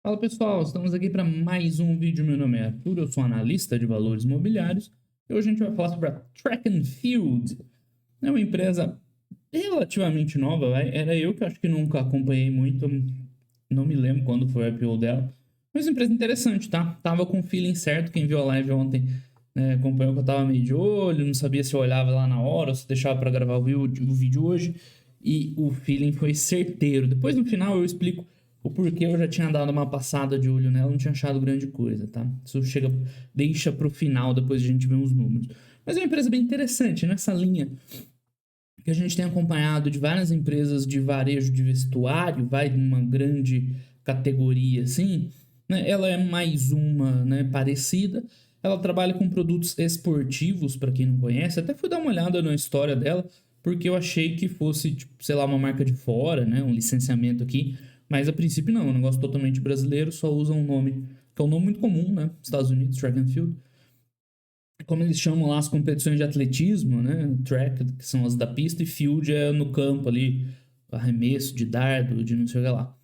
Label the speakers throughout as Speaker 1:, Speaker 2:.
Speaker 1: Fala pessoal, estamos aqui para mais um vídeo. Meu nome é Arthur, eu sou analista de valores imobiliários e hoje a gente vai falar sobre a Track and Field. É uma empresa relativamente nova, era eu que acho que nunca acompanhei muito, não me lembro quando foi o IPO dela, mas uma empresa interessante, tá? Tava com o feeling certo, quem viu a live ontem acompanhou que eu tava meio de olho, não sabia se eu olhava lá na hora ou se deixava para gravar o vídeo hoje e o feeling foi certeiro. Depois no final eu explico o porquê eu já tinha dado uma passada de olho nela, não tinha achado grande coisa, tá? Isso deixa pro final, depois a gente vê os números. Mas é uma empresa bem interessante, nessa linha que a gente tem acompanhado de várias empresas de varejo de vestuário, vai numa grande categoria assim, né? Ela é mais uma, né, parecida. Ela trabalha com produtos esportivos, para quem não conhece. Até fui dar uma olhada na história dela, porque eu achei que fosse, tipo, sei lá, uma marca de fora, né, um licenciamento aqui. Mas a princípio não, é um negócio totalmente brasileiro, só usa um nome, que é um nome muito comum, né? Estados Unidos, track and field. Como eles chamam lá as competições de atletismo, né? Track, que são as da pista, e field é no campo ali, arremesso de dardo, de não sei o que lá.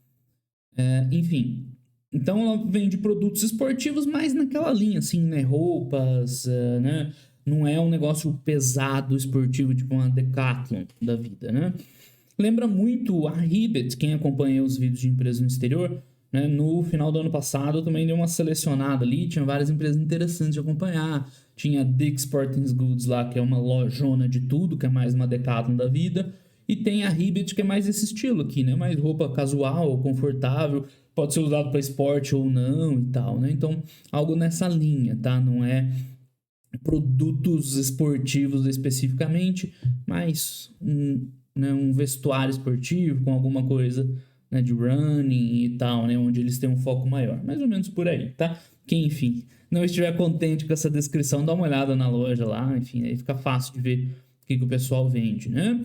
Speaker 1: Enfim, então ela vende produtos esportivos mais naquela linha, assim, né? Roupas, né? Não é um negócio pesado esportivo, tipo uma Decathlon da vida, né? Lembra muito a Hibbett, quem acompanha os vídeos de empresas no exterior, né? No final do ano passado eu também dei uma selecionada ali, tinha várias empresas interessantes de acompanhar. Tinha a Dick's Sporting Goods lá, que é uma lojona de tudo, que é mais uma Decathlon da vida. E tem a Hibbett, que é mais esse estilo aqui, né? Mais roupa casual, confortável, pode ser usado para esporte ou não e tal, né? Então, algo nessa linha, tá? Não é produtos esportivos especificamente, mas um vestuário esportivo com alguma coisa, né, de running e tal, né, onde eles têm um foco maior. Mais ou menos por aí, tá? Quem, enfim, não estiver contente com essa descrição, dá uma olhada na loja lá, enfim, aí fica fácil de ver o que o pessoal vende, né?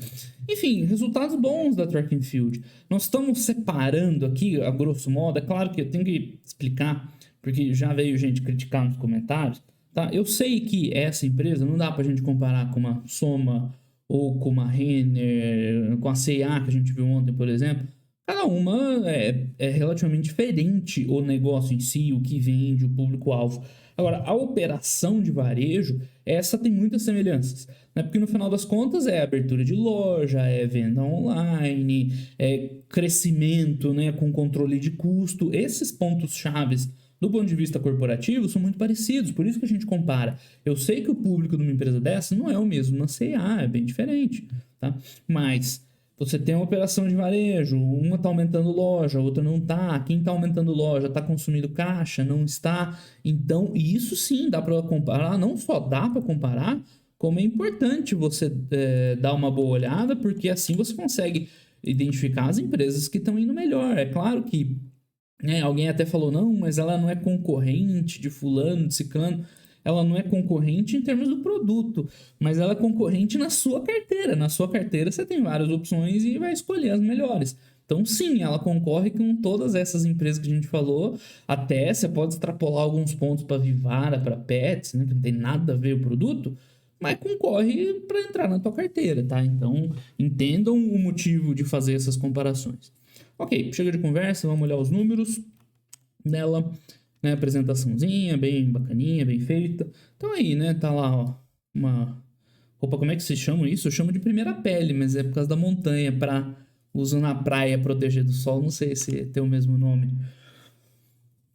Speaker 1: Enfim, resultados bons da Track and Field. Nós estamos separando aqui, a grosso modo, é claro que eu tenho que explicar, porque já veio gente criticar nos comentários, tá? Eu sei que essa empresa não dá pra gente comparar com uma Soma ou com uma Renner, com a C&A que a gente viu ontem, por exemplo. Cada uma é relativamente diferente o negócio em si, o que vende, o público-alvo. Agora, a operação de varejo, essa tem muitas semelhanças, né? Porque no final das contas é abertura de loja, é venda online, é crescimento, né, com controle de custo. Esses pontos chaves do ponto de vista corporativo são muito parecidos, por isso que a gente compara. Eu sei que o público de uma empresa dessa não é o mesmo na C&A, é bem diferente, tá? Mas você tem uma operação de varejo, uma está aumentando loja, a outra não está. Quem está aumentando loja está consumindo caixa, não está. Então, isso sim dá para comparar. Não só dá para comparar, como é importante você dar uma boa olhada, porque assim você consegue identificar as empresas que estão indo melhor. É claro que alguém até falou, não, mas ela não é concorrente de fulano, de ciclano. Ela não é concorrente em termos do produto, mas ela é concorrente na sua carteira. Na sua carteira você tem várias opções e vai escolher as melhores. Então, sim, ela concorre com todas essas empresas que a gente falou. Até você pode extrapolar alguns pontos para Vivara, para Pets, né, que não tem nada a ver o produto, mas concorre para entrar na tua carteira, tá? Então, entendam o motivo de fazer essas comparações. Ok, chega de conversa, vamos olhar os números dela, né? Apresentaçãozinha, bem bacaninha, bem feita. Então aí, né? Tá lá, ó, uma roupa, como é que se chama isso? Eu chamo de primeira pele, mas é por causa da montanha, pra uso na praia proteger do sol, não sei se tem o mesmo nome.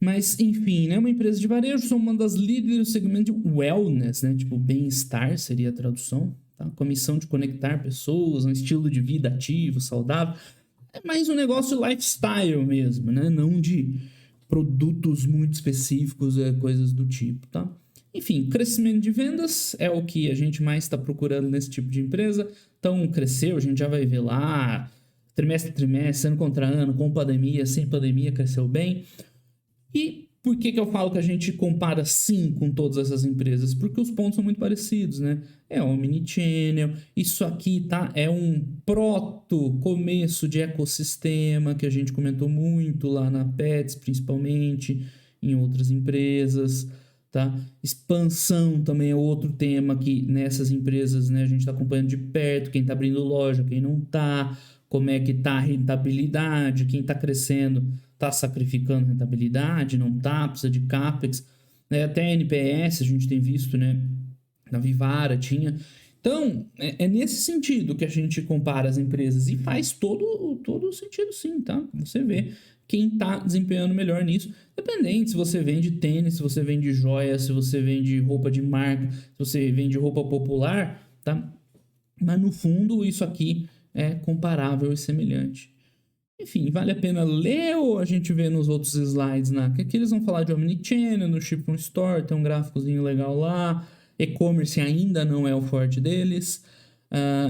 Speaker 1: Mas, enfim, né? Uma empresa de varejo, são uma das líderes do segmento de wellness, né? Tipo, bem-estar seria a tradução, tá? Com a missão de conectar pessoas, um estilo de vida ativo, saudável. É mais um negócio lifestyle mesmo, né? Não de produtos muito específicos, coisas do tipo, tá? Enfim, crescimento de vendas é o que a gente mais está procurando nesse tipo de empresa. Então, cresceu, a gente já vai ver lá, trimestre a trimestre, ano contra ano, com pandemia, sem pandemia, cresceu bem. E por que eu falo que a gente compara sim com todas essas empresas? Porque os pontos são muito parecidos, né? É omnichannel, isso aqui, tá? É um começo de ecossistema que a gente comentou muito lá na Pets, principalmente, em outras empresas, tá? Expansão também é outro tema que nessas empresas, né, a gente está acompanhando de perto, quem está abrindo loja, quem não está, como é que está a rentabilidade, quem está crescendo tá sacrificando rentabilidade, não tá, precisa de CAPEX, né? Até NPS a gente tem visto, né? Na Vivara tinha. Então, é nesse sentido que a gente compara as empresas e faz todo sentido sim, tá? Você vê quem tá desempenhando melhor nisso, independente se você vende tênis, se você vende joia, se você vende roupa de marca, se você vende roupa popular, tá? Mas no fundo isso aqui é comparável e semelhante. Enfim, vale a pena ler ou a gente vê nos outros slides, né? Que aqui eles vão falar de Omnichannel, no Ship from Store, tem um gráficozinho legal lá. E-commerce ainda não é o forte deles.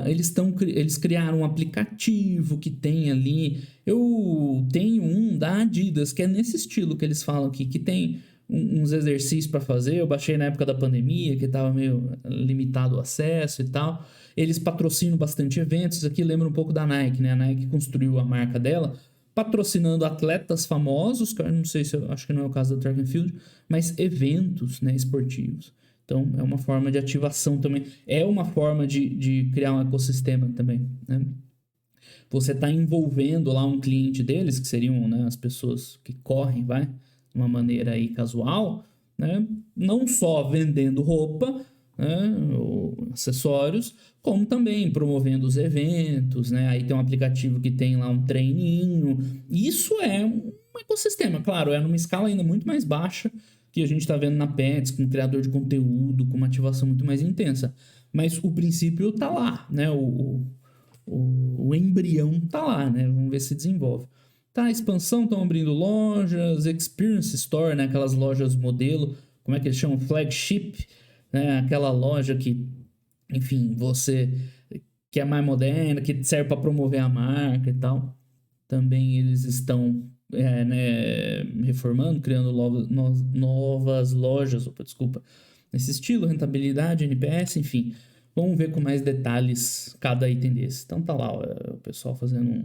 Speaker 1: Eles criaram um aplicativo que tem ali. Eu tenho um da Adidas, que é nesse estilo que eles falam aqui, que tem uns exercícios para fazer. Eu baixei na época da pandemia, que estava meio limitado o acesso e tal. Eles patrocinam bastante eventos. Isso aqui lembra um pouco da Nike, né? A Nike construiu a marca dela patrocinando atletas famosos, que eu não sei se acho que não é o caso da Track and Field, mas eventos, né, esportivos. Então, é uma forma de ativação também. É uma forma de criar um ecossistema também, né? Você está envolvendo lá um cliente deles, que seriam, né, as pessoas que correm, vai, de uma maneira aí casual, né? Não só vendendo roupa, né, ou acessórios, como também promovendo os eventos, né? Aí tem um aplicativo que tem lá um treininho. Isso é um ecossistema, claro, é numa escala ainda muito mais baixa que a gente está vendo na Pets, com um criador de conteúdo, com uma ativação muito mais intensa. Mas o princípio está lá, né? O embrião tá lá, né? Vamos ver se desenvolve. Tá, expansão, estão abrindo lojas, Experience Store, né? Aquelas lojas modelo, como é que eles chamam? Flagship, né? Aquela loja que, enfim, que é mais moderna, que serve para promover a marca e tal. Também eles estão né, reformando, criando novas lojas, desculpa, nesse estilo, rentabilidade, NPS, enfim. Vamos ver com mais detalhes cada item desse. Então tá lá o pessoal fazendo um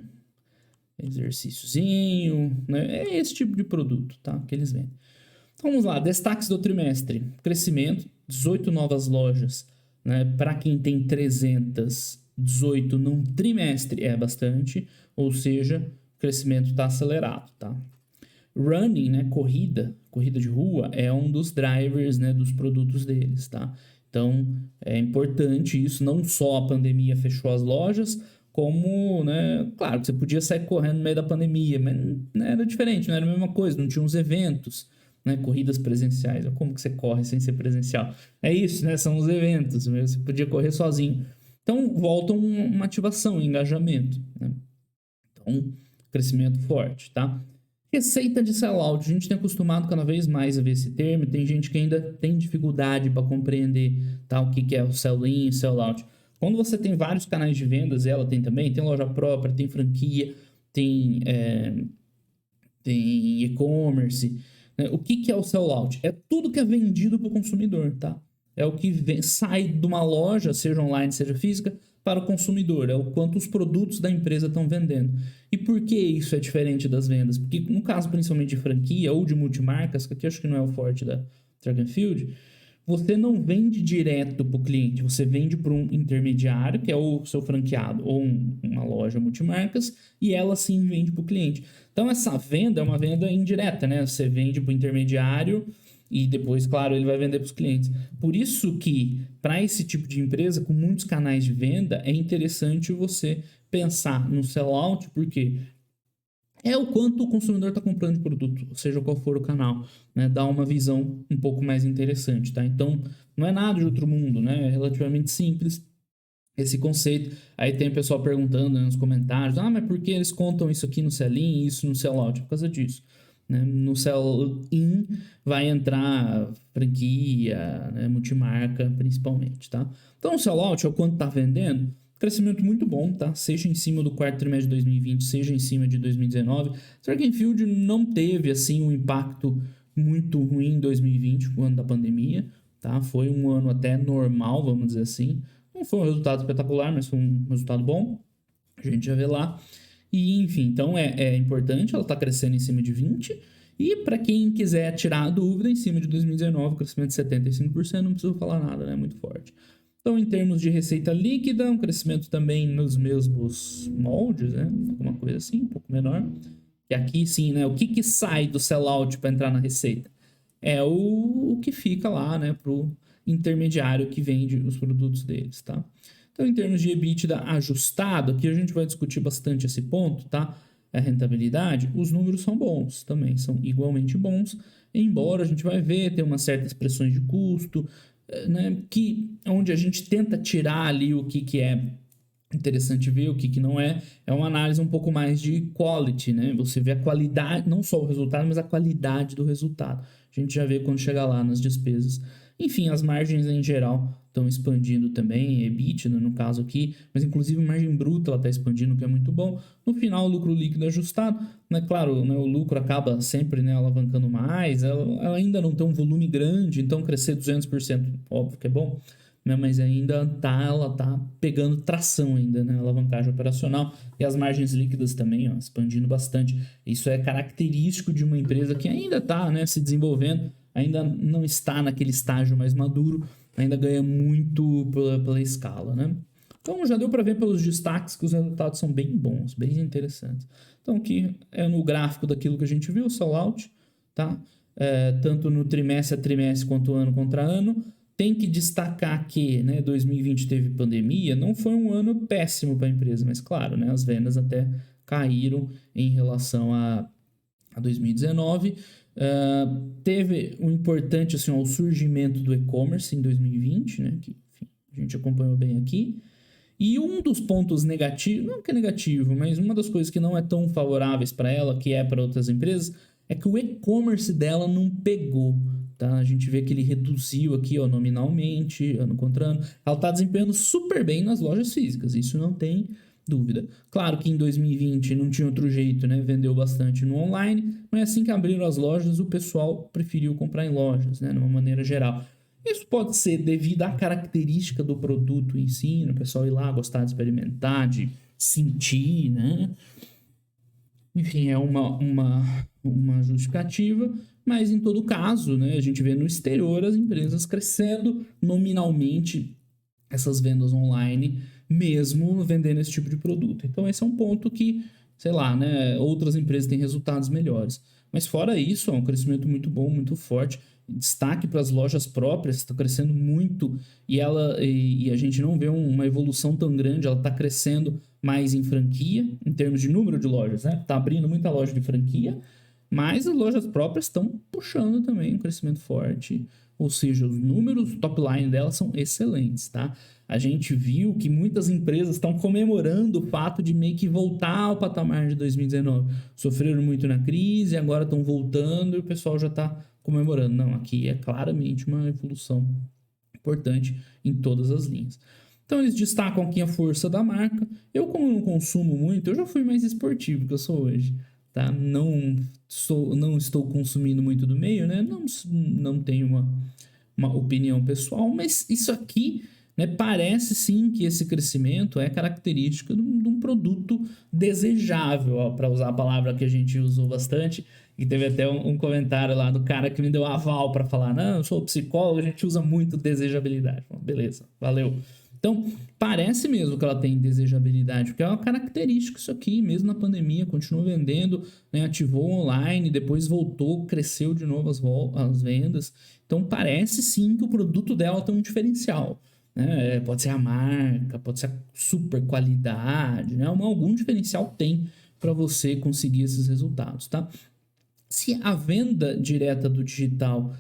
Speaker 1: exercíciozinho, né? É esse tipo de produto, tá? Que eles vendem. Então vamos lá, destaques do trimestre. Crescimento, 18 novas lojas, né? Para quem tem 300, 18 num trimestre é bastante, ou seja, o crescimento está acelerado, tá? Running, né, corrida de rua, é um dos drivers, né, dos produtos deles, tá? Então, é importante isso, não só a pandemia fechou as lojas, como, né, claro que você podia sair correndo no meio da pandemia, mas né, era diferente, não era a mesma coisa, não tinha uns eventos, né, corridas presenciais. Como que você corre sem ser presencial? É isso, né, são os eventos, você podia correr sozinho. Então, volta uma ativação, um engajamento, né? Então, crescimento forte, tá? Receita de sellout. A gente tem acostumado cada vez mais a ver esse termo. Tem gente que ainda tem dificuldade para compreender, tá, o que é o sell-in e sellout. Quando você tem vários canais de vendas, ela tem também, tem loja própria, tem franquia, tem e-commerce. Né? O que é o sellout? É tudo que é vendido para o consumidor, tá? É o que sai de uma loja, seja online, seja física, para o consumidor. É o quanto os produtos da empresa estão vendendo. E por que isso é diferente das vendas? Porque no caso principalmente de franquia ou de multimarcas, que aqui acho que não é o forte da Track and Field, você não vende direto para o cliente, você vende para um intermediário, que é o seu franqueado, ou uma loja multimarcas, e ela sim vende para o cliente. Então essa venda é uma venda indireta, né? Você vende para o intermediário e depois, claro, ele vai vender para os clientes. Por isso que, para esse tipo de empresa, com muitos canais de venda, é interessante você pensar no sellout, porque é o quanto o consumidor está comprando de produto, seja qual for o canal, né? Dá uma visão um pouco mais interessante, tá? Então, não é nada de outro mundo, né? É relativamente simples esse conceito. Aí tem o pessoal perguntando, né, nos comentários, mas por que eles contam isso aqui no sell-in e isso no sell-out? Por causa disso. Né? No sell-in vai entrar franquia, né, multimarca, principalmente, tá? Então, o sell-out é o quanto está vendendo. Crescimento muito bom, tá? Seja em cima do quarto trimestre de 2020, seja em cima de 2019. Track and Field não teve, assim, um impacto muito ruim em 2020, o ano da pandemia, tá? Foi um ano até normal, vamos dizer assim. Não foi um resultado espetacular, mas foi um resultado bom. A gente já vê lá. E, enfim, então é importante, ela está crescendo em cima de 20%. E para quem quiser tirar a dúvida, em cima de 2019, crescimento de 75%, não preciso falar nada, né? Muito forte. Então, em termos de receita líquida, um crescimento também nos mesmos moldes, né? Alguma coisa assim, um pouco menor. que aqui sim, né? O que sai do sellout para entrar na receita? É o que fica lá, né, pro intermediário que vende os produtos deles, tá? Então, em termos de EBITDA ajustado, aqui a gente vai discutir bastante esse ponto, tá? A rentabilidade, os números são bons também, são igualmente bons, embora a gente vai ver, tem umas certas pressões de custo, né, que onde a gente tenta tirar ali o que é interessante ver, o que não é, é uma análise um pouco mais de quality, né? Você vê a qualidade, não só o resultado, mas a qualidade do resultado. A gente já vê quando chega lá nas despesas. Enfim, as margens em geral estão expandindo também, EBITDA no caso aqui, mas inclusive a margem bruta ela está expandindo, o que é muito bom. No final, o lucro líquido ajustado, né? Claro, né, o lucro acaba sempre, né, alavancando mais, ela ainda não tem um volume grande, então crescer 200%, óbvio que é bom, né, mas ainda ela tá pegando tração ainda, né, alavancagem operacional e as margens líquidas também, ó, expandindo bastante. Isso é característico de uma empresa que ainda está, né, se desenvolvendo, ainda não está naquele estágio mais maduro, ainda ganha muito pela escala, né? Então já deu para ver pelos destaques que os resultados são bem bons, bem interessantes. Então aqui é no gráfico daquilo que a gente viu, o sellout, tá? Tanto no trimestre a trimestre quanto ano contra ano. Tem que destacar que, né, 2020 teve pandemia, não foi um ano péssimo para a empresa, mas claro, né, as vendas até caíram em relação a 2019. Teve um importante assim, o surgimento do e-commerce em 2020, né, que enfim, a gente acompanhou bem aqui. E um dos pontos negativos, não que é negativo, mas uma das coisas que não é tão favoráveis para ela, que é para outras empresas, é que o e-commerce dela não pegou. Tá? A gente vê que ele reduziu aqui ó, nominalmente, ano contra ano. Ela está desempenhando super bem nas lojas físicas, isso não tem dúvida. Claro que em 2020 não tinha outro jeito, né? Vendeu bastante no online, mas assim que abriram as lojas, o pessoal preferiu comprar em lojas, né? De uma maneira geral. Isso pode ser devido à característica do produto em si, né? O pessoal ir lá gostar de experimentar, de sentir, né? Enfim, é uma justificativa, mas em todo caso, né, a gente vê no exterior as empresas crescendo nominalmente essas vendas online, mesmo vendendo esse tipo de produto. Então, esse é um ponto que, sei lá, né, outras empresas têm resultados melhores. Mas fora isso, é um crescimento muito bom, muito forte. Destaque para as lojas próprias, está crescendo muito e a gente não vê uma evolução tão grande, ela está crescendo mais em franquia, em termos de número de lojas, né? Está abrindo muita loja de franquia, mas as lojas próprias estão puxando também um crescimento forte, ou seja, os números top line delas são excelentes, tá? A gente viu que muitas empresas estão comemorando o fato de meio que voltar ao patamar de 2019. Sofreram muito na crise, agora estão voltando e o pessoal já está comemorando. Não, aqui é claramente uma evolução importante em todas as linhas. Então eles destacam aqui a força da marca. Eu, como não consumo muito, eu já fui mais esportivo que eu sou hoje. Tá? Não estou consumindo muito do meio, né? Não tenho uma opinião pessoal, mas isso aqui, né, parece sim que esse crescimento é característica de um produto desejável, para usar a palavra que a gente usou bastante, e teve até um comentário lá do cara que me deu aval para falar, não, eu sou psicólogo, a gente usa muito desejabilidade. Bom, beleza, valeu. Então, parece mesmo que ela tem desejabilidade, porque é uma característica isso aqui, mesmo na pandemia, continua vendendo, né, ativou online, depois voltou, cresceu de novo as vendas. Então, parece sim que o produto dela tem um diferencial. Né? Pode ser a marca, pode ser a super qualidade, né? Algum diferencial tem para você conseguir esses resultados, tá? Se a venda direta do digital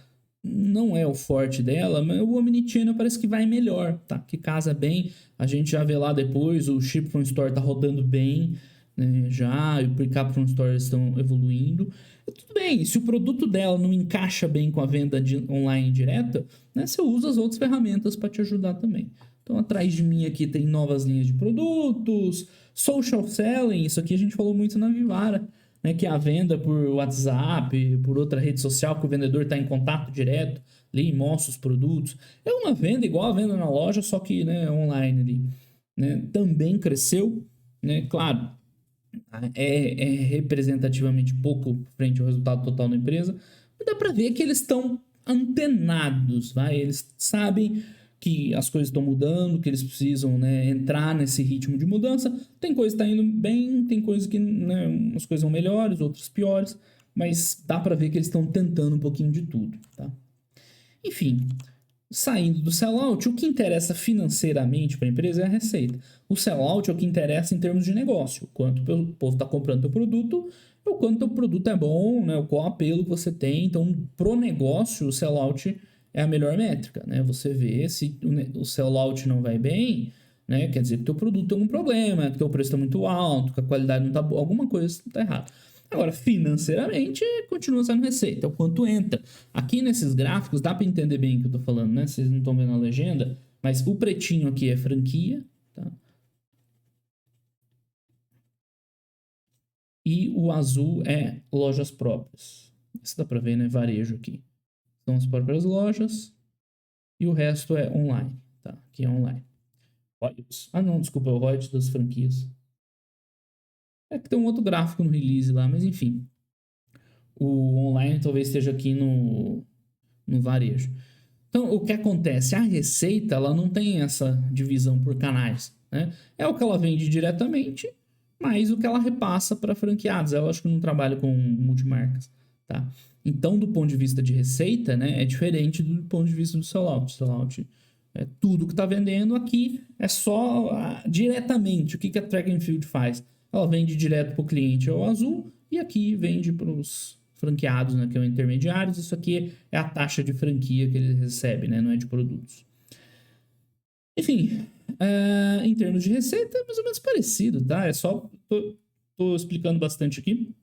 Speaker 1: não é o forte dela, mas o Omnichannel parece que vai melhor, tá? Que casa bem. A gente já vê lá depois, o Ship from Store tá rodando bem, né? Já, e o Pick Up from Store estão evoluindo. E tudo bem, se o produto dela não encaixa bem com a venda online direta, né? Você usa as outras ferramentas para te ajudar também. Então, atrás de mim aqui tem novas linhas de produtos, social selling, isso aqui a gente falou muito na Vivara, né, que é a venda por WhatsApp, por outra rede social que o vendedor está em contato direto, ali mostra os produtos. É uma venda igual a venda na loja, só que, né, online ali. Né? Também cresceu, né? Claro, é representativamente pouco frente ao resultado total da empresa, mas dá para ver que eles estão antenados, vai? Eles sabem que as coisas estão mudando, que eles precisam, né, entrar nesse ritmo de mudança. Tem coisa que está indo bem, tem coisa que, né, umas coisas são melhores, outras piores, mas dá para ver que eles estão tentando um pouquinho de tudo, tá? Enfim, saindo do sellout, o que interessa financeiramente para a empresa é a receita. O sellout é o que interessa em termos de negócio, o quanto o povo está comprando teu produto, o quanto o produto é bom, né, qual apelo que você tem. Então, pro negócio, o sellout é a melhor métrica, né? Você vê se o sellout não vai bem, né? Quer dizer que teu produto tem algum problema, que teu preço está muito alto, que a qualidade não está boa, alguma coisa está errada. Agora, financeiramente, continua sendo receita, é o quanto entra. Aqui nesses gráficos, dá para entender bem o que eu estou falando, né? Vocês não estão vendo a legenda, mas o pretinho aqui é franquia, tá? E o azul é lojas próprias. Isso dá para ver, né? Varejo aqui. São as próprias lojas e o resto é online, tá? Aqui é online. Ah, não, desculpa, é o ROI das franquias. É que tem um outro gráfico no release lá, mas enfim. O online talvez esteja aqui no varejo. Então, o que acontece? A receita, ela não tem essa divisão por canais, né? É o que ela vende diretamente, mais o que ela repassa para franqueados. Ela acho que não trabalha com multimarcas, tá? Então, do ponto de vista de receita, né, é diferente do ponto de vista do sellout. Sellout é tudo que está vendendo. Aqui é só diretamente. O que a Track and Field faz? Ela vende direto para o cliente, é o azul, e aqui vende para os franqueados, né, que são intermediários. Isso aqui é a taxa de franquia que ele recebe, né, não é de produtos. Enfim, em termos de receita, é mais ou menos parecido, tá? É só... Tô explicando bastante aqui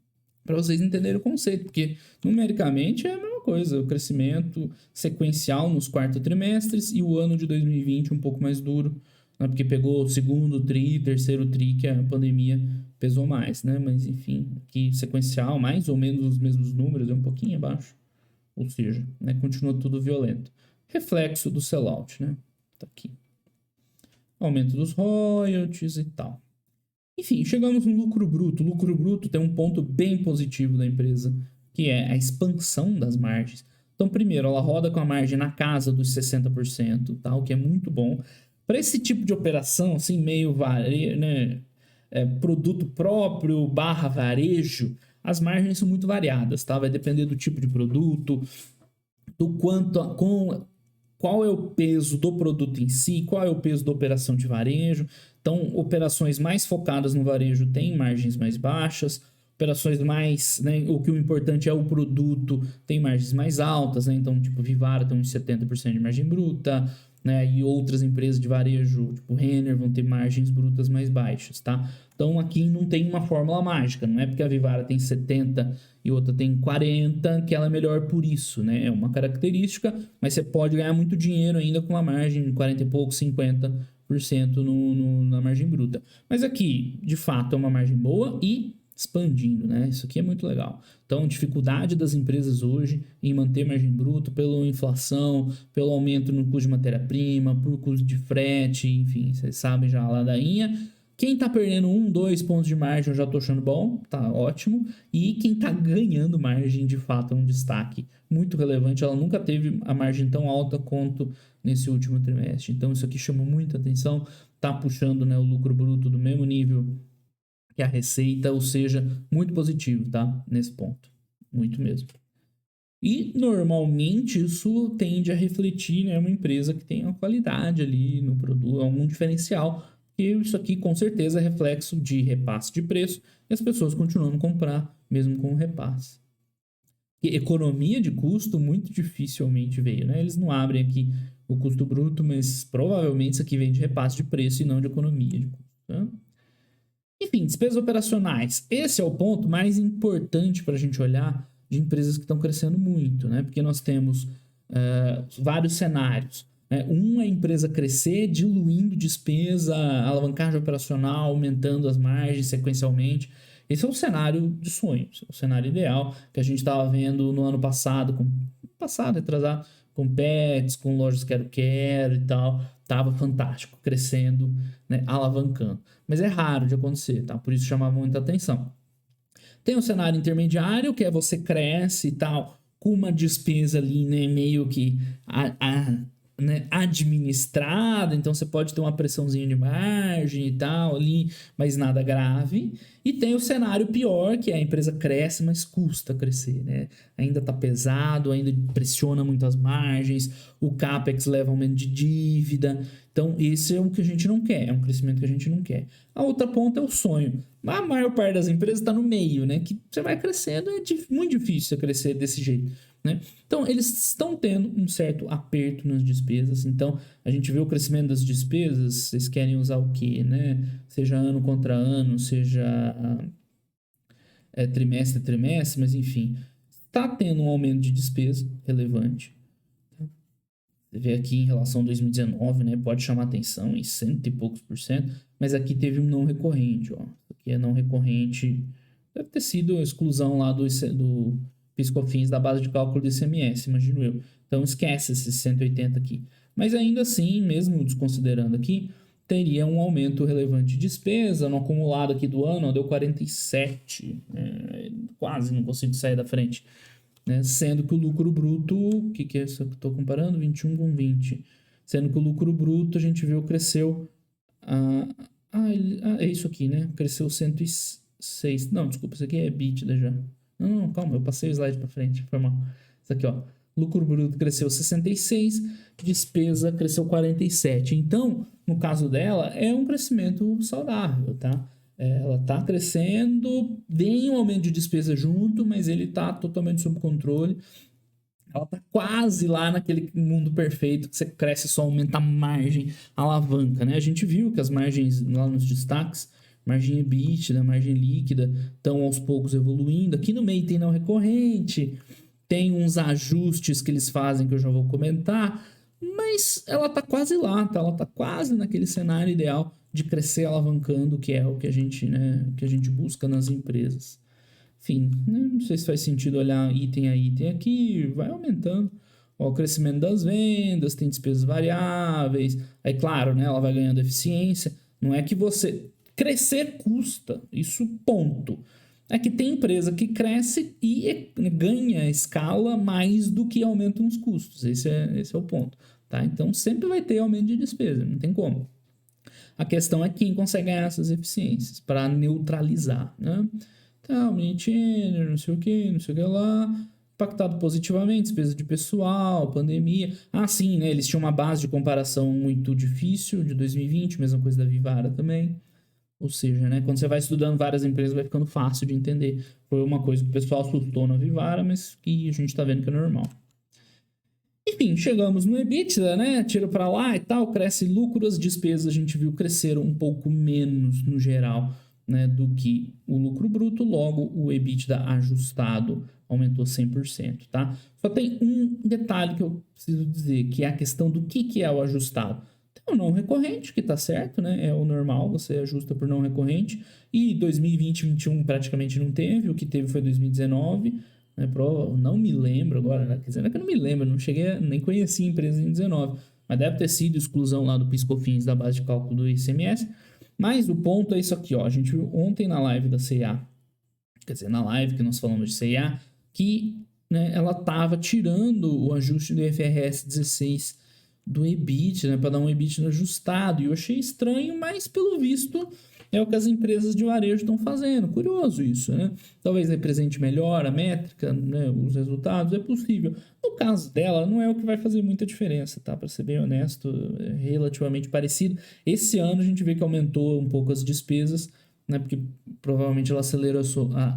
Speaker 1: para vocês entenderem o conceito, porque numericamente é a mesma coisa, o crescimento sequencial nos quartos trimestres e o ano de 2020 um pouco mais duro, né, porque pegou o segundo tri, terceiro tri, que a pandemia pesou mais, né? Mas enfim, aqui sequencial, mais ou menos os mesmos números, é um pouquinho abaixo, ou seja, né, continua tudo violento. Reflexo do sellout, né? Tá aqui. Aumento dos royalties e tal. Enfim, chegamos no lucro bruto. O lucro bruto tem um ponto bem positivo da empresa, que é a expansão das margens. Então, primeiro, ela roda com a margem na casa dos 60%, tá? O que é muito bom. Para esse tipo de operação, assim, meio varejo, né? Produto próprio barra varejo, as margens são muito variadas, tá? Vai depender do tipo de produto, do quanto, qual é o peso do produto em si, qual é o peso da operação de varejo. Então, operações mais focadas no varejo têm margens mais baixas, operações mais, né, o que o importante é o produto, tem margens mais altas, né? Então, tipo, Vivara tem uns 70% de margem bruta, né? E outras empresas de varejo, tipo Renner, vão ter margens brutas mais baixas, tá? Então, aqui não tem uma fórmula mágica, não é porque a Vivara tem 70 e outra tem 40 que ela é melhor por isso, né? É uma característica, mas você pode ganhar muito dinheiro ainda com uma margem de 40 e pouco, 50% na margem bruta. Mas aqui, de fato, é uma margem boa e expandindo, né? Isso aqui é muito legal. Então, dificuldade das empresas hoje em manter margem bruta pela inflação, pelo aumento no custo de matéria-prima, por custo de frete, enfim, vocês sabem já a ladainha. Quem tá perdendo 2 pontos de margem eu já tô achando bom, tá ótimo. E quem tá ganhando margem, de fato, é um destaque muito relevante. Ela nunca teve a margem tão alta quanto nesse último trimestre. Então, isso aqui chama muita atenção, tá puxando, né, o lucro bruto do mesmo nível que a receita, ou seja, muito positivo, tá? Nesse ponto. Muito mesmo. E, normalmente, isso tende a refletir, né, uma empresa que tem uma qualidade ali no produto, algum diferencial, e isso aqui, com certeza, é reflexo de repasse de preço, e as pessoas continuam a comprar, mesmo com o repasse. E economia de custo, muito dificilmente veio, né? Eles não abrem aqui o custo bruto, mas provavelmente isso aqui vem de repasse de preço e não de economia de custo, tá? Enfim, despesas operacionais. Esse é o ponto mais importante para a gente olhar de empresas que estão crescendo muito, né? Porque nós temos vários cenários. Né? Um é a empresa crescer, diluindo despesa, alavancagem operacional, aumentando as margens sequencialmente. Esse é o cenário de sonhos, é o cenário ideal que a gente estava vendo no ano passado, retrasado, com Pets, com lojas Quero e tal. Tava fantástico, crescendo, né, alavancando. Mas é raro de acontecer, tá? Por isso chamava muita atenção. Tem o cenário intermediário, que é você cresce e tal, com uma despesa ali, né, meio que né, administrada, então você pode ter uma pressãozinha de margem e tal ali, mas nada grave. E tem o cenário pior, que é a empresa cresce, mas custa crescer, né? Ainda tá pesado, ainda pressiona muito as margens, o CAPEX leva aumento de dívida. Então, esse é o que a gente não quer, é um crescimento que a gente não quer. A outra ponta é o sonho. A maior parte das empresas está no meio, né? Que você vai crescendo, é muito difícil você crescer desse jeito, né? Então, eles estão tendo um certo aperto nas despesas. Então, a gente vê o crescimento das despesas. Vocês querem usar o quê, né? Seja ano contra ano, seja trimestre a trimestre, mas enfim, está tendo um aumento de despesa relevante. Você vê aqui em relação a 2019, né? Pode chamar atenção em 100 e poucos %, mas aqui teve um não recorrente, ó. Aqui é não recorrente, deve ter sido a exclusão lá do PIS/COFINS da base de cálculo do ICMS, imagino eu. Então esquece esses 180 aqui. Mas ainda assim, mesmo desconsiderando aqui, teria um aumento relevante de despesa. No acumulado aqui do ano, ó, deu 47, quase não consigo sair da frente. Né? Sendo que o lucro bruto, o que é isso que eu estou comparando? 21 com 20. Sendo que o lucro bruto, a gente viu, cresceu... é isso aqui, né? Cresceu 106. Não, desculpa, isso aqui é EBITDA já. Não, calma, eu passei o slide para frente, foi mal. Isso aqui, ó. Lucro bruto cresceu 66, despesa cresceu 47. Então, no caso dela, é um crescimento saudável, tá? Ela está crescendo, vem um aumento de despesa junto, mas ele está totalmente sob controle. Ela está quase lá naquele mundo perfeito que você cresce, só aumenta a margem, a alavanca, né? A gente viu que as margens lá nos destaques, margem EBITDA, margem líquida, estão aos poucos evoluindo. Aqui no meio tem não recorrente, tem uns ajustes que eles fazem que eu já vou comentar, mas ela está quase lá, tá? Ela está quase naquele cenário ideal de crescer alavancando, que é o que a gente, né, que a gente busca nas empresas. Enfim, né, não sei se faz sentido olhar item a item aqui, vai aumentando. Ó, o crescimento das vendas, tem despesas variáveis, aí claro, né, ela vai ganhando eficiência. Não é que você... Crescer custa, isso ponto. É que tem empresa que cresce e ganha escala mais do que aumentam os custos. Esse é o ponto. Tá? Então sempre vai ter aumento de despesa, não tem como. A questão é quem consegue ganhar essas eficiências para neutralizar, né? Então, Omnichannel, não sei o que lá, impactado positivamente, despesa de pessoal, pandemia. Ah, sim, né? Eles tinham uma base de comparação muito difícil de 2020, mesma coisa da Vivara também. Ou seja, né, quando você vai estudando várias empresas, vai ficando fácil de entender. Foi uma coisa que o pessoal assustou na Vivara, mas que a gente está vendo que é normal. Enfim, chegamos no EBITDA, né? Tira para lá e tal, cresce lucro, as despesas a gente viu cresceram um pouco menos no geral, né, do que o lucro bruto, logo o EBITDA ajustado aumentou 100%, tá? Só tem um detalhe que eu preciso dizer, que é a questão do que é o ajustado. Tem o não recorrente, que tá certo, né? É o normal, você ajusta por não recorrente. E 2020 e 2021 praticamente não teve, o que teve foi 2019. Né, não me lembro agora, né? Quer dizer, não é que eu não me lembro, não cheguei, nem conheci a empresa em 19, mas deve ter sido exclusão lá do PIS/COFINS da base de cálculo do ICMS. Mas o ponto é isso aqui, ó. A gente viu ontem na live da C&A, quer dizer, na live que nós falamos de C&A, que, né, ela estava tirando o ajuste do IFRS 16 do EBIT, né, para dar um EBIT ajustado. E eu achei estranho, mas pelo visto é o que as empresas de varejo estão fazendo. Curioso isso, né? Talvez represente melhor a métrica, né, os resultados, é possível. No caso dela, não é o que vai fazer muita diferença, tá? Para ser bem honesto, é relativamente parecido. Esse ano a gente vê que aumentou um pouco as despesas, né? Porque provavelmente ela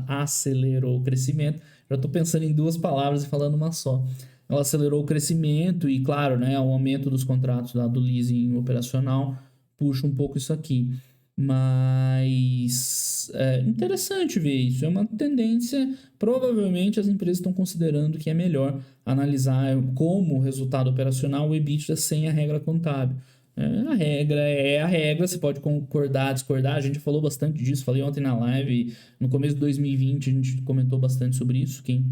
Speaker 1: acelerou o crescimento. Já estou pensando em duas palavras e falando uma só. Ela acelerou o crescimento e, claro, né, o aumento dos contratos lá do leasing operacional puxa um pouco isso aqui. Mas é interessante ver isso, é uma tendência. Provavelmente as empresas estão considerando que é melhor analisar como resultado operacional o EBITDA sem a regra contábil. A regra é a regra, você pode concordar, discordar, a gente falou bastante disso, falei ontem na live, no começo de 2020 a gente comentou bastante sobre isso, quem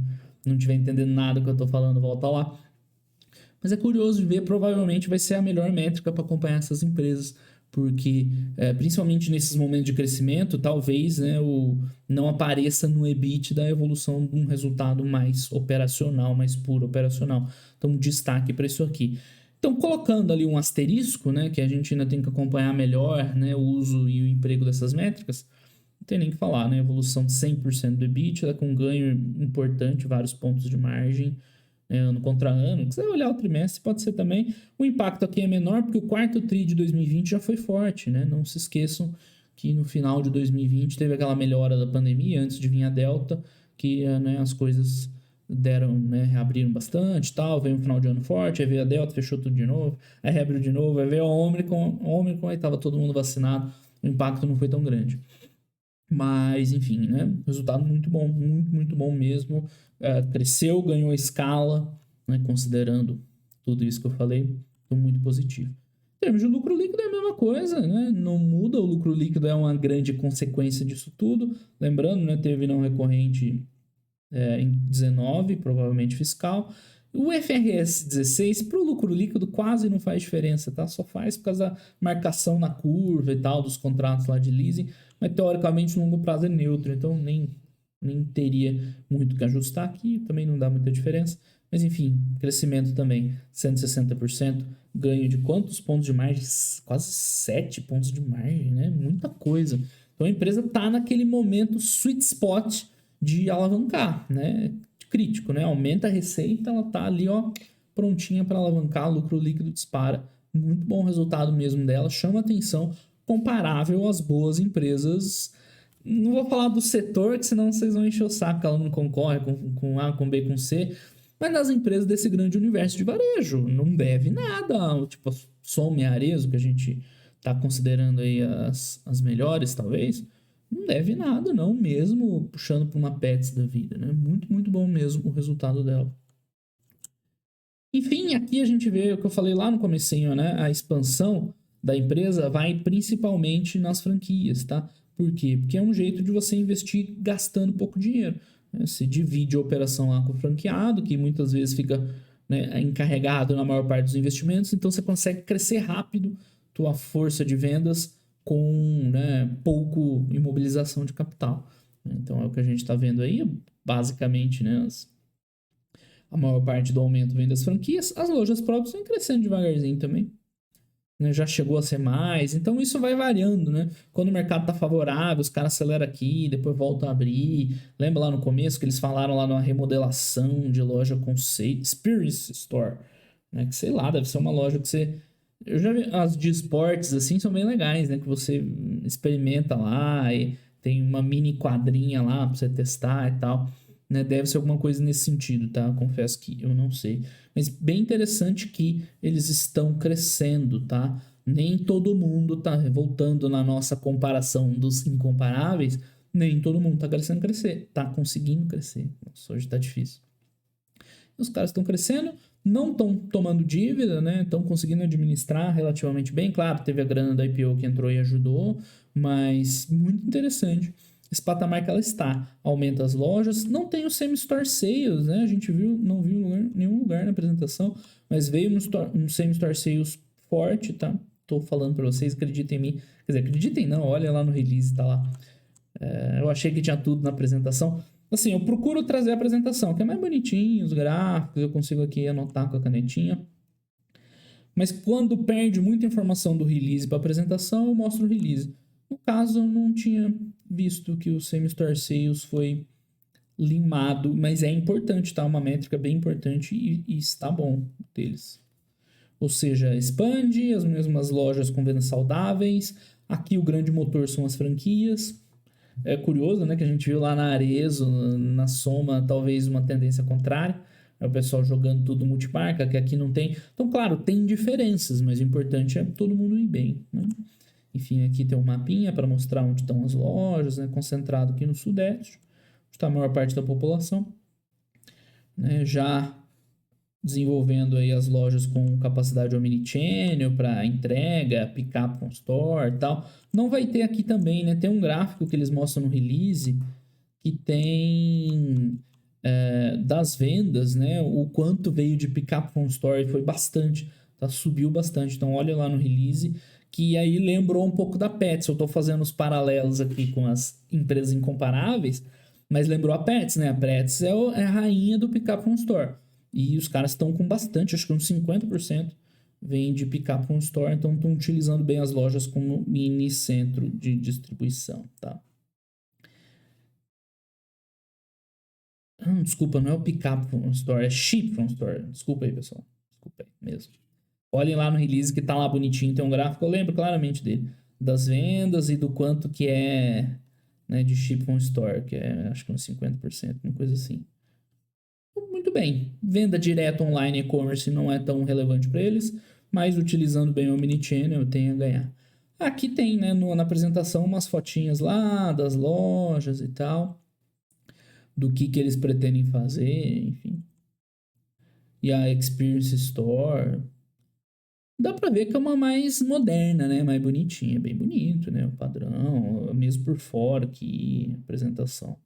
Speaker 1: não estiver entendendo nada do que eu estou falando, volta lá. Mas é curioso de ver, provavelmente vai ser a melhor métrica para acompanhar essas empresas, porque principalmente nesses momentos de crescimento, talvez, né, não apareça no EBITDA a evolução de um resultado mais operacional, mais puro operacional. Então, destaque para isso aqui. Então, colocando ali um asterisco, né, que a gente ainda tem que acompanhar melhor, né, o uso e o emprego dessas métricas, não tem nem o que falar, né, evolução de 100% do EBITDA, com ganho importante, vários pontos de margem, né, ano contra ano. Se você olhar o trimestre, pode ser também. O impacto aqui é menor, porque o quarto TRI de 2020 já foi forte, né, não se esqueçam que no final de 2020 teve aquela melhora da pandemia, antes de vir a Delta, que né, as coisas deram, né, reabriram bastante, tal, veio um final de ano forte, aí veio a Delta, fechou tudo de novo, aí reabriu de novo, aí veio a Omicron, aí tava todo mundo vacinado, o impacto não foi tão grande. Mas, enfim, né, resultado muito bom, muito bom mesmo, cresceu, ganhou escala, né, considerando tudo isso que eu falei, então muito positivo. Em termos de lucro líquido é a mesma coisa, né? Não muda, o lucro líquido é uma grande consequência disso tudo. Lembrando, né, teve não recorrente em 19, provavelmente fiscal. O FRS 16 para o lucro líquido quase não faz diferença, tá? Só faz por causa da marcação na curva e tal, dos contratos lá de leasing, mas teoricamente no longo prazo é neutro, então nem teria muito que ajustar aqui, também não dá muita diferença. Mas enfim, crescimento também, 160%, ganho de quantos pontos de margem? Quase 7 pontos de margem, né? Muita coisa. Então a empresa está naquele momento sweet spot de alavancar, né? Crítico, né? Aumenta a receita, ela tá ali, ó, prontinha para alavancar, lucro líquido dispara. Muito bom resultado mesmo dela, chama atenção, comparável às boas empresas. Não vou falar do setor, que senão vocês vão encher o saco, ela não concorre com A, com B, com C, mas nas empresas desse grande universo de varejo, não deve nada. Tipo, Soma e Arezzo, que a gente tá considerando aí as melhores, talvez, não deve nada, não, mesmo puxando para uma Pets da vida, né? Muito bom mesmo o resultado dela. Enfim, aqui a gente vê o que eu falei lá no comecinho, né? A expansão da empresa vai principalmente nas franquias, tá? Por quê? Porque é um jeito de você investir gastando pouco dinheiro. Né? Você divide a operação lá com o franqueado, que muitas vezes fica, né, encarregado na maior parte dos investimentos, então você consegue crescer rápido tua força de vendas com, né, pouco imobilização de capital. Então é o que a gente está vendo aí, basicamente, né? A maior parte do aumento vem das franquias. As lojas próprias vêm crescendo devagarzinho também. Né? Já chegou a ser mais. Então isso vai variando, né? Quando o mercado está favorável, os caras aceleram aqui, depois voltam a abrir. Lembra lá no começo que eles falaram lá numa remodelação de loja conceito, Experience Store. Né? Que sei lá, deve ser uma loja que você... Eu já vi as de esportes assim, são bem legais, né? Que você experimenta lá e tem uma mini quadrinha lá pra você testar e tal. Né? Deve ser alguma coisa nesse sentido, tá? Confesso que eu não sei. Mas bem interessante que eles estão crescendo, tá? Nem todo mundo tá voltando na nossa comparação dos incomparáveis. Nem todo mundo tá tá conseguindo crescer. Nossa, hoje tá difícil. Os caras estão crescendo, não estão tomando dívida, né? Estão conseguindo administrar relativamente bem. Claro, teve a grana da IPO que entrou e ajudou, mas muito interessante esse patamar que ela está. Aumenta as lojas, não tem o semi-store sales, né? A gente não viu em nenhum lugar na apresentação, mas veio um semi-store sales forte, tá? Tô falando para vocês, acreditem em mim. Quer dizer, acreditem não, olha lá no release, tá lá. Eu achei que tinha tudo na apresentação. Assim, eu procuro trazer a apresentação, que é mais bonitinho, os gráficos, eu consigo aqui anotar com a canetinha. Mas quando perde muita informação do release para apresentação, eu mostro o release. No caso, eu não tinha visto que o Same-Store Sales foi limado, mas é importante, tá? Uma métrica bem importante e está bom deles. Ou seja, expande, as mesmas lojas com vendas saudáveis. Aqui o grande motor são as franquias. É curioso, né, que a gente viu lá na Arezzo, na Soma, talvez uma tendência contrária. É o pessoal jogando tudo multimarca, que aqui não tem. Então, claro, tem diferenças, mas o importante é todo mundo ir bem, né? Enfim, aqui tem um mapinha para mostrar onde estão as lojas, né, concentrado aqui no Sudeste, onde está a maior parte da população. Né, já desenvolvendo aí as lojas com capacidade omnichannel para entrega, pick-up from store e tal. Não vai ter aqui também, né? Tem um gráfico que eles mostram no release que tem das vendas, né? O quanto veio de pick-up from store, foi bastante, tá? Subiu bastante. Então olha lá no release, que aí lembrou um pouco da Pets. Eu estou fazendo os paralelos aqui com as empresas incomparáveis, mas lembrou a Pets, né? A Pets é a rainha do pick-up from store. E os caras estão com bastante, acho que uns 50% vende picape com store, então estão utilizando bem as lojas como mini centro de distribuição, tá? Desculpa, não é o picape from store, é ship from store. Desculpa aí, pessoal. Desculpa aí mesmo. Olhem lá no release que tá lá bonitinho, tem um gráfico, eu lembro claramente dele. Das vendas e do quanto que é, né, de ship from store, que é acho que uns 50%, uma coisa assim. Muito bem. Venda direta online e-commerce não é tão relevante para eles, mas utilizando bem o Omnichannel tem a ganhar. Aqui tem, né, na apresentação umas fotinhas lá das lojas e tal, do que eles pretendem fazer, enfim. E a Experience Store. Dá pra ver que é uma mais moderna, né? Mais bonitinha, bem bonito, né? O padrão, mesmo por fora aqui, apresentação.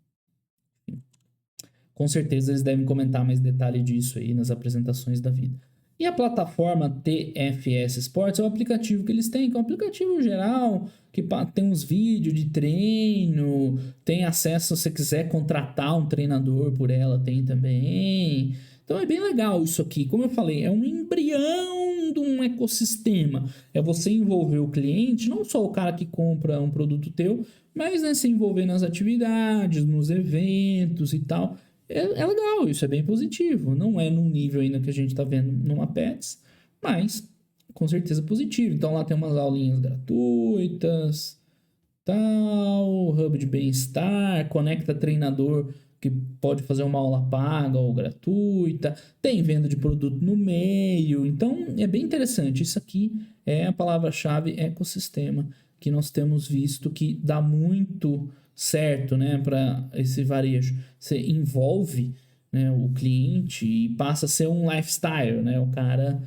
Speaker 1: Com certeza eles devem comentar mais detalhe disso aí nas apresentações da vida. E a plataforma TFS Sports é o aplicativo que eles têm, que é um aplicativo geral, que tem uns vídeos de treino, tem acesso, se você quiser contratar um treinador por ela, tem também. Então é bem legal isso aqui. Como eu falei, é um embrião de um ecossistema. É você envolver o cliente, não só o cara que compra um produto teu, mas né, se envolver nas atividades, nos eventos e tal. É legal, isso é bem positivo. Não é num nível ainda que a gente está vendo numa Pets, mas com certeza positivo. Então lá tem umas aulinhas gratuitas, tal, hub de bem-estar, conecta treinador que pode fazer uma aula paga ou gratuita, tem venda de produto no meio. Então é bem interessante. Isso aqui é a palavra-chave ecossistema que nós temos visto que dá muito certo, né, para esse varejo. Você envolve, né, o cliente e passa a ser um lifestyle, né? O cara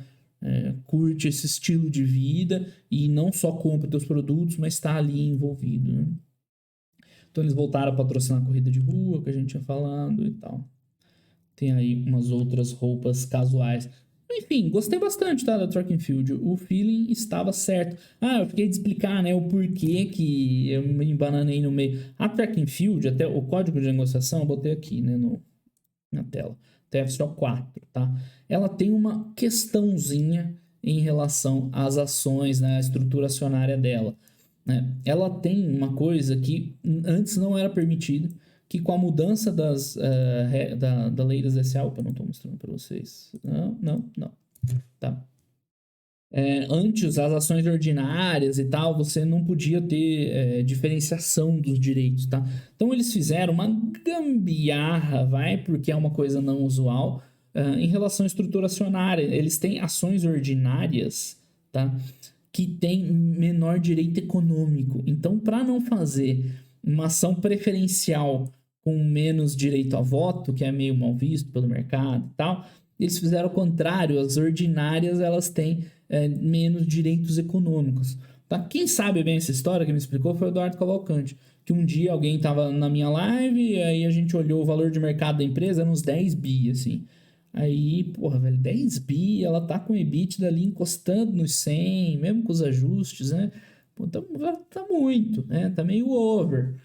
Speaker 1: curte esse estilo de vida e não só compra teus produtos, mas está ali envolvido, né? Então eles voltaram a patrocinar a corrida de rua, que a gente ia falando e tal. Tem aí umas outras roupas casuais. Enfim, gostei bastante, tá, da Track and Field. O feeling estava certo. Eu fiquei de explicar, né, o porquê que eu me embananei no meio. A Track and Field, até o código de negociação, eu botei aqui, né, na tela. TFSO 4, tá? Ela tem uma questãozinha em relação às ações, né, a estrutura acionária dela, né? Ela tem uma coisa que antes não era permitida, que com a mudança da lei das SA, opa, não estou mostrando para vocês. Não. Tá. Antes, as ações ordinárias e tal, você não podia ter diferenciação dos direitos, tá? Então, eles fizeram uma gambiarra, porque é uma coisa não usual, em relação à estrutura acionária. Eles têm ações ordinárias, tá? Que tem menor direito econômico. Então, para não fazer uma ação preferencial com menos direito a voto, que é meio mal visto pelo mercado e tal, eles fizeram o contrário. As ordinárias, elas têm menos direitos econômicos. Tá? Quem sabe bem essa história que me explicou foi o Eduardo Cavalcante, que um dia alguém estava na minha live e aí a gente olhou o valor de mercado da empresa, era uns 10 bi, assim. Aí, porra, velho, 10 bi, ela tá com o EBITDA ali encostando nos 100, mesmo com os ajustes, né? Pô, tá muito, né? Tá meio over.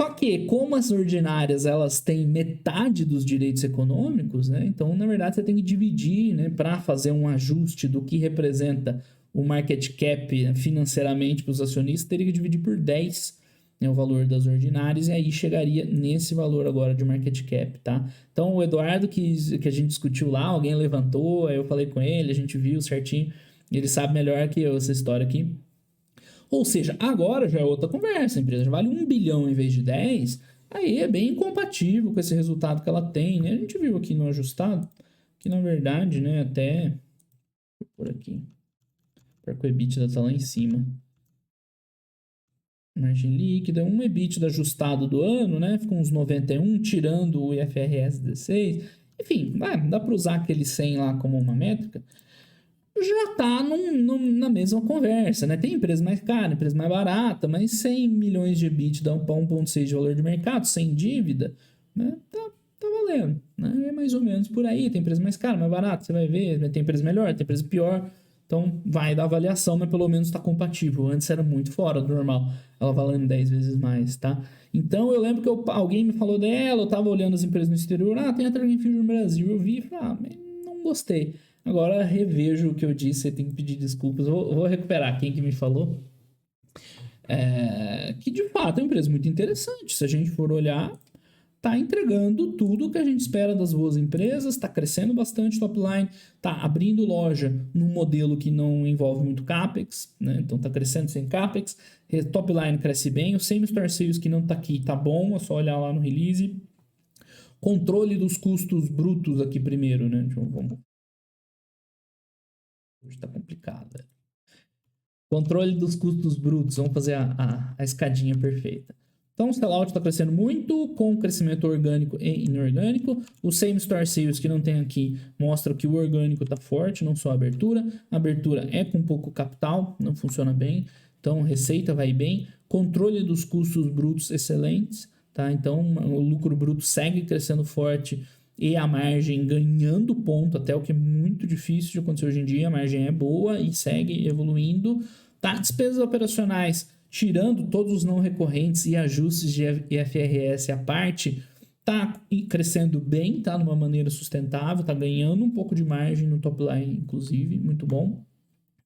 Speaker 1: Só que, como as ordinárias, elas têm metade dos direitos econômicos, né? Então, na verdade, você tem que dividir, né? Para fazer um ajuste do que representa o market cap financeiramente para os acionistas, teria que dividir por 10, né, o valor das ordinárias, e aí chegaria nesse valor agora de market cap, tá? Então, o Eduardo, que a gente discutiu lá, alguém levantou, aí eu falei com ele, a gente viu certinho, ele sabe melhor que eu essa história aqui. Ou seja, agora já é outra conversa, a empresa já vale 1 bilhão em vez de 10, aí é bem incompatível com esse resultado que ela tem, né? A gente viu aqui no ajustado, que na verdade, né, até por aqui, para que o EBITDA tá lá em cima. Margem líquida, um EBITDA ajustado do ano, né? Ficou uns 91, tirando o IFRS 16. Enfim, dá para usar aquele 100 lá como uma métrica. Já tá na mesma conversa, né? Tem empresa mais cara, empresa mais barata, mas 100 milhões de EBITDA para 1,6 de valor de mercado, sem dívida, né? Tá valendo, né? É mais ou menos por aí. Tem empresa mais cara, mais barata, você vai ver. Tem empresa melhor, tem empresa pior. Então, vai dar avaliação, mas pelo menos está compatível. Antes era muito fora do normal. Ela valendo 10 vezes mais, tá? Então, eu lembro que alguém me falou dela, eu tava olhando as empresas no exterior. Tem a Track and Field no Brasil. Eu vi e falei, mas não gostei. Agora revejo o que eu disse, tem que pedir desculpas. Vou recuperar quem que me falou. Que de fato é uma empresa muito interessante. Se a gente for olhar, tá entregando tudo o que a gente espera das boas empresas, tá crescendo bastante top line, tá abrindo loja num modelo que não envolve muito CAPEX, né? Então tá crescendo sem CAPEX, top line cresce bem, o same store sales que não tá aqui tá bom, é só olhar lá no release. Controle dos custos brutos aqui primeiro, né? Vamos. Hoje tá complicado, velho. Controle dos custos brutos, vamos fazer a escadinha perfeita. Então, o sellout está crescendo muito, com crescimento orgânico e inorgânico. O same store sales que não tem aqui mostra que o orgânico está forte, não só a abertura. A abertura é com pouco capital, não funciona bem. Então, receita vai bem. Controle dos custos brutos excelentes. Tá? Então, o lucro bruto segue crescendo forte e a margem ganhando ponto, até o que é muito difícil de acontecer hoje em dia. A margem é boa e segue evoluindo. Tá? Despesas operacionais, tirando todos os não recorrentes e ajustes de IFRS à parte, tá crescendo bem, tá numa maneira sustentável, tá ganhando um pouco de margem no top line, inclusive, muito bom.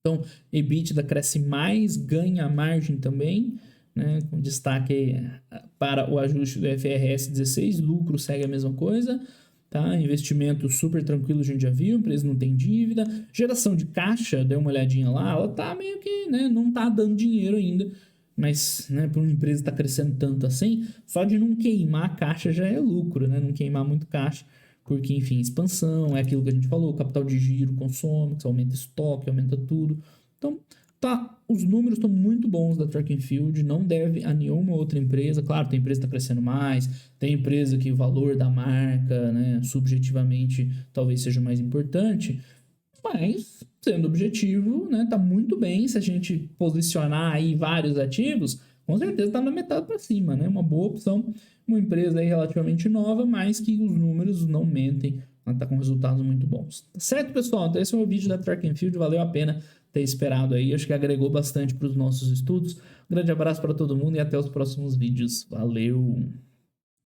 Speaker 1: Então, EBITDA cresce mais, ganha margem também, né, com destaque para o ajuste do IFRS 16, lucro segue a mesma coisa. Tá? Investimento super tranquilo, a gente já viu, a empresa não tem dívida. Geração de caixa, dê uma olhadinha lá, ela tá meio que, né, não tá dando dinheiro ainda. Mas, né, para uma empresa estar tá crescendo tanto assim, só de não queimar a caixa já é lucro, né? Não queimar muito caixa, porque, enfim, expansão, é aquilo que a gente falou, capital de giro consome, que aumenta estoque, aumenta tudo. Então, tá, os números estão muito bons da Track and Field, não deve a nenhuma outra empresa. Claro, tem empresa que está crescendo mais, tem empresa que o valor da marca, né, subjetivamente, talvez seja mais importante, mas, sendo objetivo, né, tá muito bem. Se a gente posicionar aí vários ativos, com certeza tá na metade para cima, né? Uma boa opção, uma empresa aí relativamente nova, mas que os números não mentem, ela tá com resultados muito bons. Tá certo, pessoal? Então esse é o vídeo da Track and Field, valeu a pena ter esperado aí, acho que agregou bastante para os nossos estudos. Um grande abraço para todo mundo e até os próximos vídeos. Valeu!